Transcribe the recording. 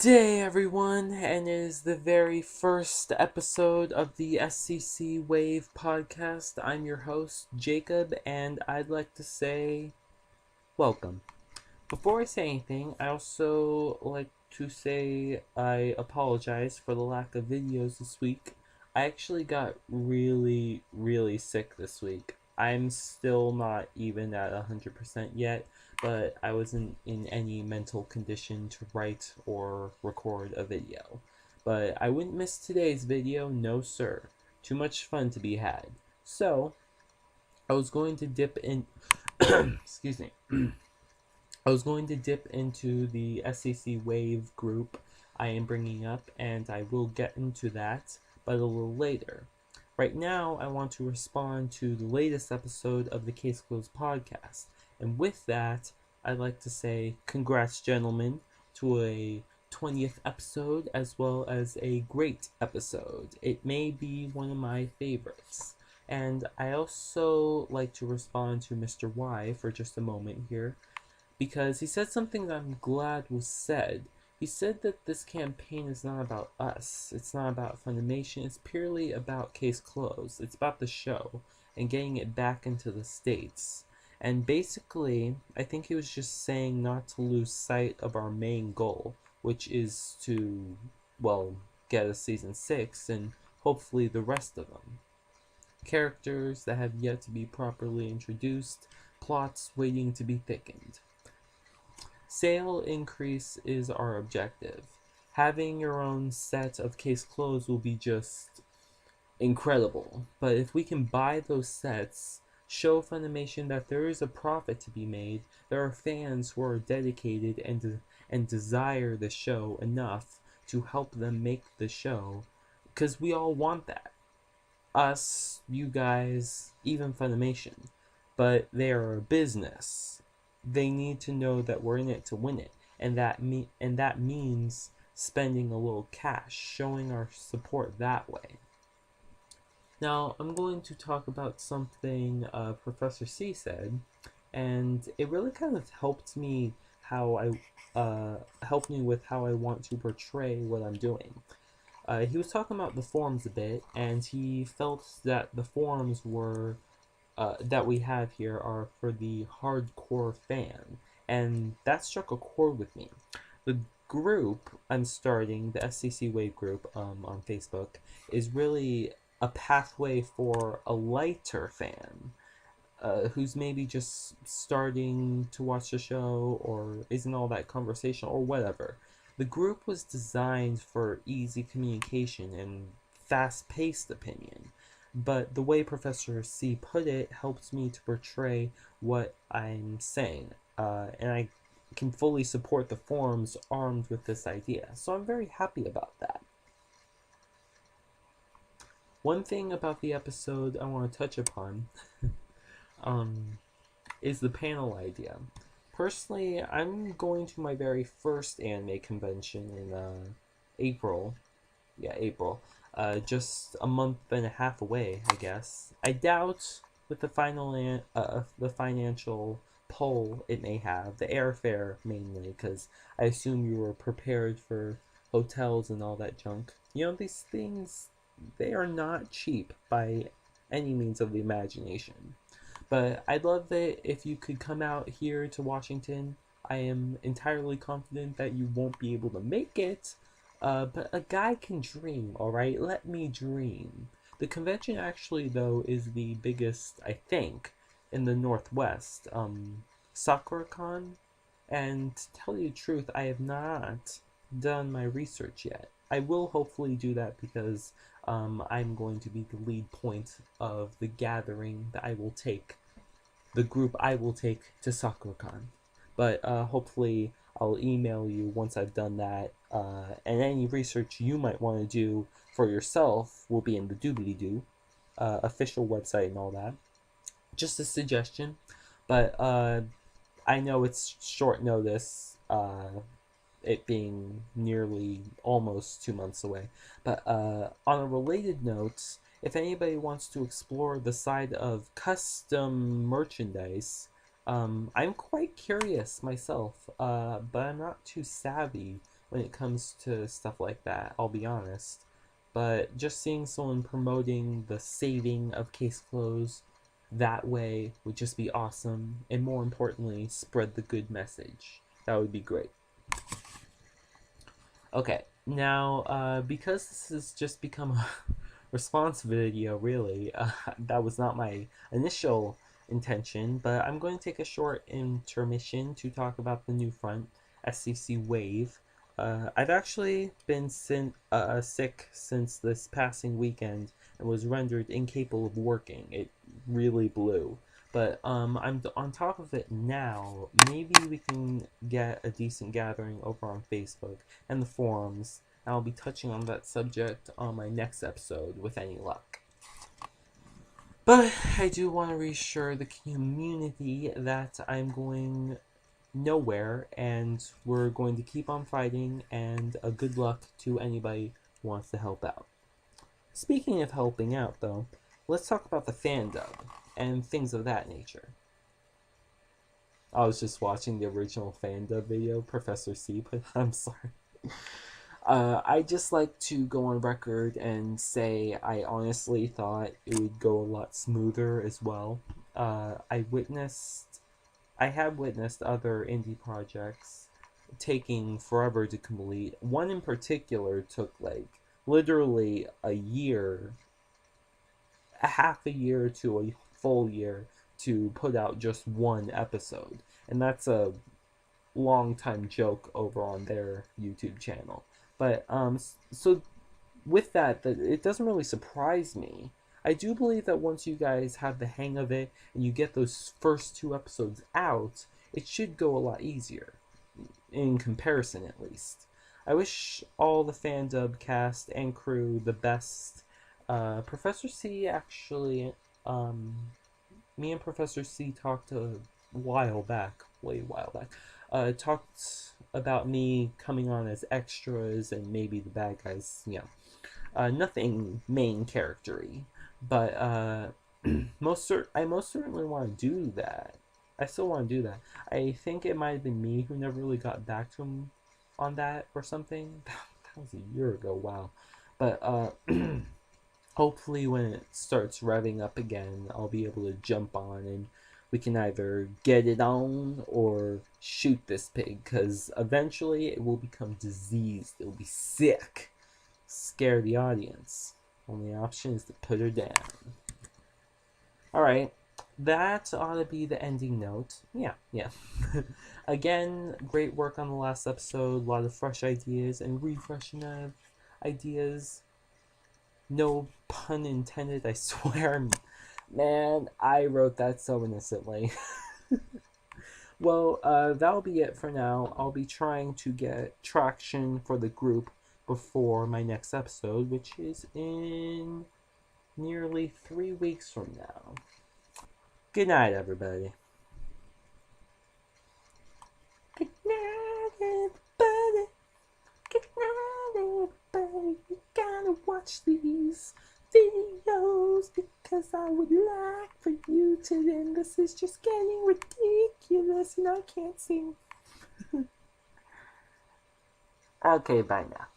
day, everyone, and it is the very first episode of the SCC Wave podcast. I'm your host, Jacob, and I'd like to say welcome. Before I say anything, I also like to say I apologize for the lack of videos this week. I actually got really sick this week. I'm still not even at 100% yet, but I wasn't in any mental condition to write or record a video. But I wouldn't miss today's video, no sir. Too much fun to be had. So, I was going to dip in excuse me. I was going to dip into the SCC Wave group I am bringing up, and I will get into that, but a little later. Right now, I want to respond to the latest episode of the Case Closed podcast, and with that, I'd like to say congrats, gentlemen, to a 20th episode as well as a great episode. It may be one of my favorites. And I also like to respond to Mr. Y for just a moment here, because he said something that I'm glad was said. He said that this campaign is not about us. It's not about Funimation. It's purely about Case Closed. It's about the show and getting it back into the States. And basically, I think he was just saying not to lose sight of our main goal, which is to, well, get a season 6 and hopefully the rest of them. Characters that have yet to be properly introduced, plots waiting to be thickened. Sale increase is our objective. Having your own set of Case Closed will be just incredible. But if we can buy those sets, show Funimation that there is a profit to be made, there are fans who are dedicated and desire the show enough to help them make the show, because we all want that. Us, you guys, even Funimation. But they are a business. They need to know that we're in it to win it, and that means spending a little cash, showing our support that way. Now, I'm going to talk about something Professor C said, and it really kind of helped me with how I want to portray what I'm doing. He was talking about the forums a bit, and he felt that the forums were that we have here are for the hardcore fan, and that struck a chord with me. The group I'm starting, the SCC Wave group on Facebook, is really a pathway for a lighter fan who's maybe just starting to watch the show or isn't all that conversational or whatever. The group was designed for easy communication and fast-paced opinion. But the way Professor C put it helps me to portray what I'm saying, and I can fully support the forums armed with this idea, so I'm very happy about that. One thing about the episode I want to touch upon is the panel idea. Personally, I'm going to my very first anime convention in April. Yeah, April. Just a month and a half away, I guess. I doubt with the financial pull it may have, the airfare mainly, because I assume you were prepared for hotels and all that junk. You know, these things, they are not cheap by any means of the imagination. But I'd love it if you could come out here to Washington. I am entirely confident that you won't be able to make it, but a guy can dream, alright? Let me dream. The convention actually, though, is the biggest, I think, in the Northwest. Sakura-Con. And to tell you the truth, I have not done my research yet. I will hopefully do that because I'm going to be the lead point of the gathering that I will take, the group I will take to Sakura-Con. But hopefully I'll email you once I've done that, and any research you might want to do for yourself will be in the doobly-doo, official website and all that. Just a suggestion, but I know it's short notice, it being nearly almost 2 months away. But on a related note, if anybody wants to explore the side of custom merchandise, I'm quite curious myself, but I'm not too savvy when it comes to stuff like that, I'll be honest. But just seeing someone promoting the saving of case close that way would just be awesome. And more importantly, spread the good message. That would be great. Okay, now, because this has just become a response video, really, that was not my initial intention, but I'm going to take a short intermission to talk about the new front, SCC Wave. I've actually been sick since this passing weekend and was rendered incapable of working. It really blew. But I'm on top of it now. Maybe we can get a decent gathering over on Facebook and the forums. And I'll be touching on that subject on my next episode with any luck. But I do want to reassure the community that I'm going nowhere and we're going to keep on fighting, and a good luck to anybody who wants to help out. Speaking of helping out, though, let's talk about the fan dub and things of that nature. I was just watching the original fan dub video Professor C put. I'm sorry. I just like to go on record and say I honestly thought it would go a lot smoother as well. I have witnessed other indie projects taking forever to complete. One in particular took like literally a year, a half a year to a full year to put out just one episode. And that's a long time joke over on their YouTube channel. But so with that, it doesn't really surprise me. I do believe that once you guys have the hang of it and you get those first 2 episodes out, it should go a lot easier, in comparison at least. I wish all the fan dub cast and crew the best. Professor C actually, me and Professor C talked a while back, way while back, talked about me coming on as extras and maybe the bad guys, nothing main character-y. But I most certainly want to do that. I still want to do that. I think it might have been me who never really got back to him on that or something. That was a year ago, wow. But hopefully when it starts revving up again, I'll be able to jump on and we can either get it on or shoot this pig, because eventually it will become diseased. It will be sick. Scare the audience. Only option is to put her down. Alright, that ought to be the ending note. Yeah. Again, great work on the last episode. A lot of fresh ideas and refreshing of ideas. No pun intended, I swear. Man, I wrote that so innocently. Well, that'll be it for now. I'll be trying to get traction for the group before my next episode, which is in nearly 3 weeks from now. Good night, everybody. Good night, everybody. Good night, everybody. You gotta watch these videos because I would like for you to end. This is just getting ridiculous and I can't sing. Okay, bye now.